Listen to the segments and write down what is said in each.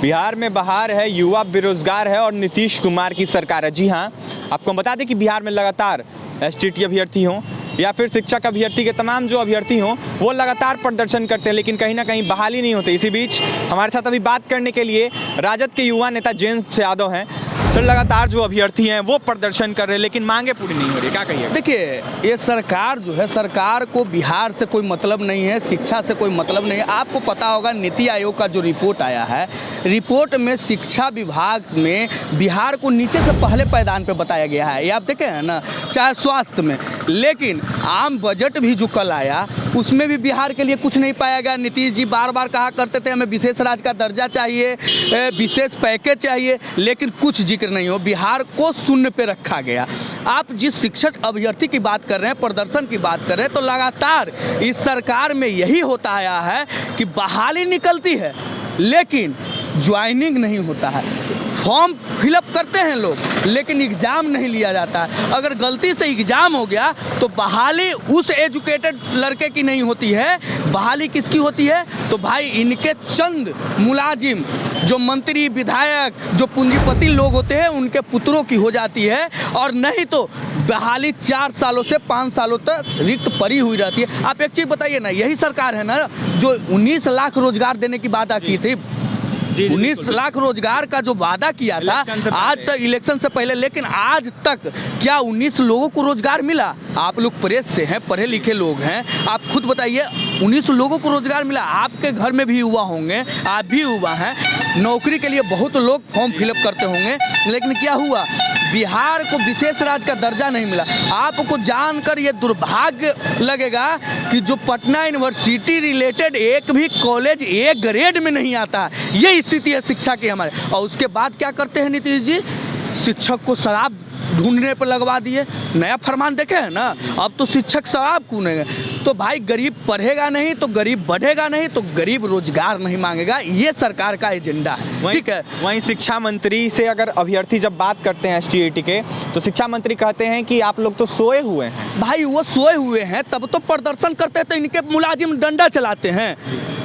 बिहार में बहार है, युवा बेरोजगार है और नीतीश कुमार की सरकार है। जी हाँ, आपको हम बता दें कि बिहार में लगातार एसटीटी अभ्यर्थी हों या फिर शिक्षक अभ्यर्थी के तमाम जो अभ्यर्थी हों वो लगातार प्रदर्शन करते हैं, लेकिन कहीं ना कहीं बहाली नहीं होती। इसी बीच हमारे साथ अभी बात करने के लिए राजद के युवा नेता जेम्स यादव हैं। सर, लगातार जो अभ्यर्थी हैं वो प्रदर्शन कर रहे हैं लेकिन मांगे पूरी नहीं हो रही, क्या कहिए? देखिए, ये सरकार जो है, सरकार को बिहार से कोई मतलब नहीं है, शिक्षा से कोई मतलब नहीं है। आपको पता होगा नीति आयोग का जो रिपोर्ट आया है, रिपोर्ट में शिक्षा विभाग में बिहार को नीचे से पहले पायदान पे बताया गया है। ये आप देखें है ना, चाहे स्वास्थ्य में। लेकिन आम बजट भी जो कल आया उसमें भी बिहार के लिए कुछ नहीं पाया गया। नीतीश जी बार बार कहा करते थे हमें विशेष राज्य का दर्जा चाहिए, विशेष पैकेज चाहिए, लेकिन कुछ जिक्र नहीं हो। बिहार को शून्य पे रखा गया। आप जिस शिक्षक अभ्यर्थी की बात कर रहे हैं, प्रदर्शन की बात कर रहे हैं, तो लगातार इस सरकार में यही होता आया है कि बहाली निकलती है लेकिन ज्वाइनिंग नहीं होता है। फॉर्म फिलअप करते हैं लोग लेकिन एग्ज़ाम नहीं लिया जाता है। अगर गलती से एग्ज़ाम हो गया तो बहाली उस एजुकेटेड लड़के की नहीं होती है, बहाली किसकी होती है? तो भाई इनके चंद मुलाजिम जो मंत्री विधायक जो पूंजीपति लोग होते हैं उनके पुत्रों की हो जाती है, और नहीं तो बहाली 4 सालों से 5 सालों तक रिक्त पड़ी हुई रहती है। आप एक चीज़ बताइए ना, यही सरकार है ना जो 19 लाख रोजगार देने की वादा की थी। 19 लाख रोजगार का जो वादा किया था आज तक, इलेक्शन से पहले, लेकिन आज तक क्या 19 लोगों को रोजगार मिला? आप लोग प्रेस से हैं, पढ़े लिखे लोग हैं, आप खुद बताइए 19 लोगों को रोजगार मिला? आपके घर में भी युवा होंगे, आप भी युवा हैं, नौकरी के लिए बहुत लोग फॉर्म फिलअप करते होंगे, लेकिन क्या हुआ? बिहार को विशेष राज्य का दर्जा नहीं मिला। आपको जानकर ये दुर्भाग्य लगेगा कि जो पटना यूनिवर्सिटी रिलेटेड एक भी कॉलेज ए ग्रेड में नहीं आता। ये स्थिति है शिक्षा की हमारे। और उसके बाद क्या करते हैं नीतीश जी? शिक्षक को शराब ढूंढने पर लगवा दिए। नया फरमान देखे है ना, अब तो शिक्षक शराब कूनेंगे। तो भाई गरीब पढ़ेगा नहीं तो गरीब बढ़ेगा नहीं तो गरीब रोजगार नहीं मांगेगा। ये सरकार का एजेंडा है, ठीक है। वहीं शिक्षा मंत्री से अगर अभ्यर्थी जब बात करते हैं एसटीईटी के, तो शिक्षा मंत्री कहते हैं कि आप लोग तो सोए हुए हैं। भाई वो सोए हुए हैं तब तो प्रदर्शन करते हैं, तो इनके मुलाजिम डंडा चलाते हैं।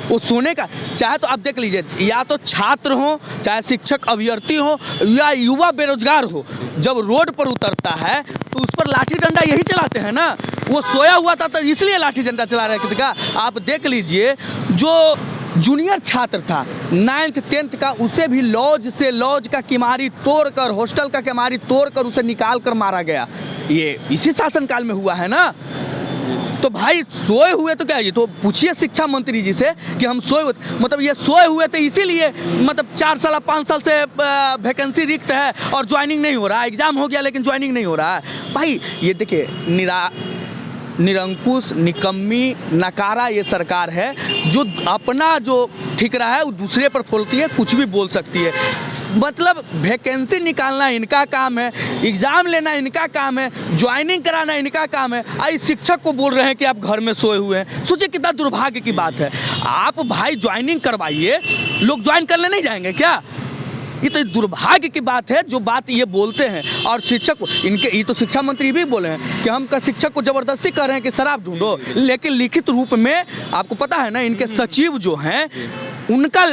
वो सोने का, चाहे तो आप देख लीजिए, या तो छात्र हो, चाहे शिक्षक अभ्यर्थी हो, या युवा बेरोजगार हो, जब रोड पर उतरता है तो उस पर लाठी डंडा यही चलाते हैं ना। वो सोया हुआ था तो इसलिए लाठी डंडा चला रहे थे। आप देख लीजिए, जो जूनियर छात्र था 9th 10th का, उसे भी लॉज का किमारी तोड़कर, हॉस्टल का किमारी तोड़कर उसे निकाल कर मारा गया। ये इसी शासनकाल में हुआ है ना। तो भाई सोए हुए तो क्या है? तो पूछिए शिक्षा मंत्री जी से कि हम सोए हुए, मतलब ये सोए हुए थे इसीलिए, मतलब 4 साल 5 साल से वैकेंसी रिक्त है और ज्वाइनिंग नहीं हो रहा है। एग्जाम हो गया लेकिन ज्वाइनिंग नहीं हो रहा है। भाई ये देखिए, निरंकुश, निकम्मी, नकारा ये सरकार है जो अपना जो ठिकरा है वो दूसरे पर फोड़ती है, कुछ भी बोल सकती है। मतलब वैकेंसी निकालना इनका काम है, एग्ज़ाम लेना इनका काम है, ज्वाइनिंग कराना इनका काम है। आई शिक्षक को बोल रहे हैं कि आप घर में सोए हुए हैं। सोचिए कितना दुर्भाग्य की बात है। आप भाई ज्वाइनिंग करवाइए, लोग ज्वाइन करने नहीं जाएंगे क्या? ये तो दुर्भाग्य की बात है जो बात ये बोलते हैं। और शिक्षक इनके, ये तो शिक्षा मंत्री भी बोले हैं कि हम का शिक्षक को ज़बरदस्ती कर रहे हैं कि शराब ढूंढो, लेकिन लिखित रूप में आपको पता है ना, इनके सचिव जो हैं उनका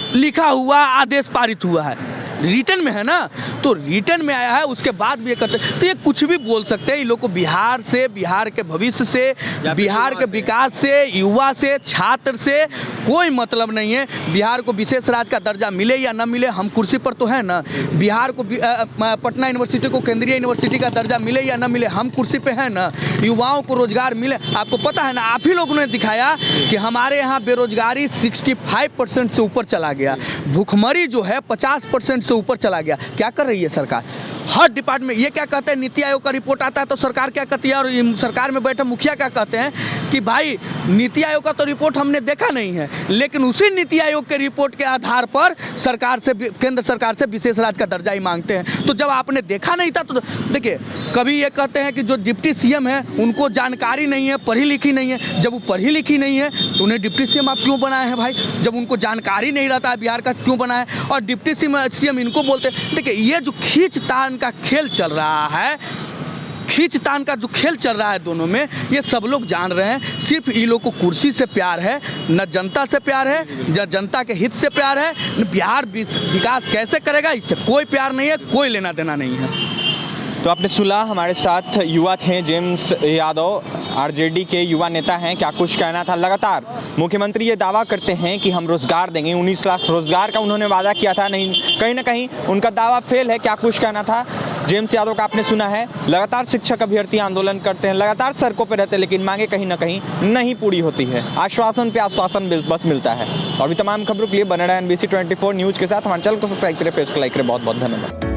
लिखा हुआ आदेश पारित हुआ है, रिटर्न में है ना, तो रिटर्न में आया है। उसके बाद भी ये करते, तो ये कुछ भी बोल सकते हैं। इन लोग को बिहार से, बिहार के भविष्य से, बिहार के विकास से, युवा से, छात्र से कोई मतलब नहीं है। बिहार को विशेष राज्य का दर्जा मिले या ना मिले, हम कुर्सी पर तो है ना। बिहार को पटना यूनिवर्सिटी को केंद्रीय यूनिवर्सिटी का दर्जा मिले या ना मिले, हम कुर्सी पे है ना। युवाओं को रोजगार मिले, आपको पता है ना, आप ही लोगों ने दिखाया कि हमारे यहाँ बेरोजगारी 65% से ऊपर चला गया, भूखमरी जो है 50% से ऊपर चला गया। क्या कर रही है सरकार? हर डिपार्टमेंट ये क्या कहते हैं, नीति आयोग का रिपोर्ट आता है तो सरकार क्या कहती है, और सरकार में बैठे मुखिया क्या कहते हैं कि भाई नीति आयोग का तो रिपोर्ट हमने देखा नहीं है, लेकिन उसी नीति आयोग के रिपोर्ट के आधार पर सरकार से, केंद्र सरकार से विशेष राज्य का दर्जा ही मांगते हैं। तो जब आपने देखा नहीं था तो देखिए, कभी ये कहते हैं कि जो डिप्टी सीएम है उनको जानकारी नहीं है, पढ़ी लिखी नहीं है। जब वो पढ़ी लिखी नहीं है तो उन्हें डिप्टी सीएम आप क्यों बनाए हैं भाई? जब उनको जानकारी नहीं रहता है बिहार का, क्यों बनाए? और डिप्टी सीएम इनको बोलते हैं। देखिए, ये जो खींचतान का खेल चल रहा है, खींचतान का जो खेल चल रहा है दोनों में, ये सब लोग जान रहे हैं। सिर्फ इन लोग को कुर्सी से प्यार है, न जनता से प्यार है, न जनता के हित से प्यार है, न बिहार विकास कैसे करेगा इससे कोई प्यार नहीं है, कोई लेना देना नहीं है। तो आपने सुना, हमारे साथ युवा थे जेम्स यादव, आरजेडी के युवा नेता हैं। क्या कुछ कहना था। लगातार मुख्यमंत्री ये दावा करते हैं कि हम रोजगार देंगे, 19 लाख रोजगार का उन्होंने वादा किया था, नहीं कहीं ना कहीं उनका दावा फेल है। क्या कुछ कहना था जेम्स यादव का आपने सुना है। लगातार शिक्षक अभ्यर्थी आंदोलन करते हैं, लगातार सड़कों पर रहते हैं, लेकिन मांगे कहीं ना कहीं नहीं पूरी होती है। आश्वासन पे आश्वासन बस मिलता है। और भी तमाम खबरों के लिए बने रहे NBC 24 न्यूज़ के साथ। हमारे चैनल को सब्सक्राइब करें, पेज को लाइक करें। बहुत बहुत धन्यवाद।